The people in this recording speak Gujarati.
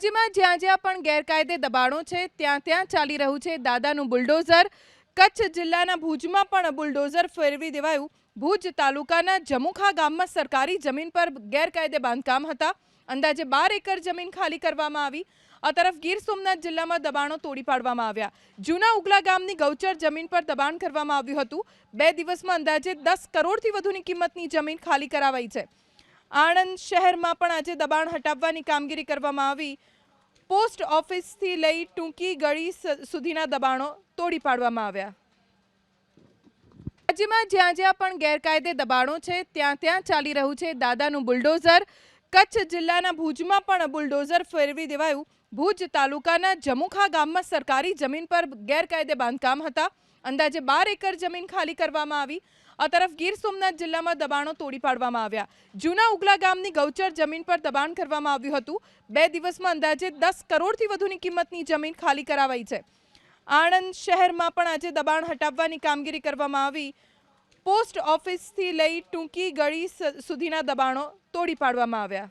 રાજ્યમાં જ્યાં જ્યાં પણ ગેરકાયદે દબાણો છે ત્યાં ત્યાં ચાલી રહ્યું છે દાદાનું બુલડોઝર। કચ્છ જિલ્લાના ભુજમાં પણ બુલડોઝર ફેરવી દેવાયું। ભુજ તાલુકાના જમુખા ગામમાં સરકારી જમીન પર ગેરકાયદે બાંધકામ હતા। અંદાજે 12 એકર જમીન ખાલી કરવામાં આવી। આ તરફ ગીર સોમનાથ જિલ્લામાં દબાણો તોડી પાડવામાં આવ્યા। જૂના ઉગલા ગામની ગૌચર જમીન પર દબાણ કરવામાં આવ્યું હતું। 2 દિવસમાં અંદાજે 10 કરોડથી વધુની કિંમતની જમીન ખાલી કરાવાઈ છે। આણંદ શહેરમાં પણ આજે દબાણ હટાવવાની કામગીરી કરવામાં આવી। પોસ્ટ ઓફિસથી લઈ ટૂંકી ગળી સુધીના દબાણો તોડી પાડવામાં આવ્યા। રાજ્યમાં જ્યાં જ્યાં પણ ગેરકાયદે દબાણો છે ત્યાં ત્યાં ચાલી રહ્યું છે દાદાનું બુલડોઝર। કચ્છ જિલ્લાના ભુજમાં પણ બુલડોઝર ફેરવી દેવાયું। ભુજ તાલુકાના જમુખા ગામમાં સરકારી જમીન પર ગેરકાયદે બાંધકામ હતા। અંદાજે 12 એકર જમીન ખાલી કરવામાં આવી। આ તરફ ગીર સોમનાથ જિલ્લામાં દબાણો તોડી પાડવામાં આવ્યા। જૂના ઉગલા ગામની ગૌચર જમીન પર દબાણ કરવામાં આવ્યું હતું। 2 દિવસમાં અંદાજે 10 કરોડથી વધુની કિંમતની જમીન ખાલી કરાવાઈ છે। આણંદ શહેરમાં પણ આજે દબાણ હટાવવાની કામગીરી કરવામાં આવી। પોસ્ટ ઓફિસથી લઈ ટૂંકી ગળી સુધીના દબાણો તોડી પાડવામાં આવ્યા।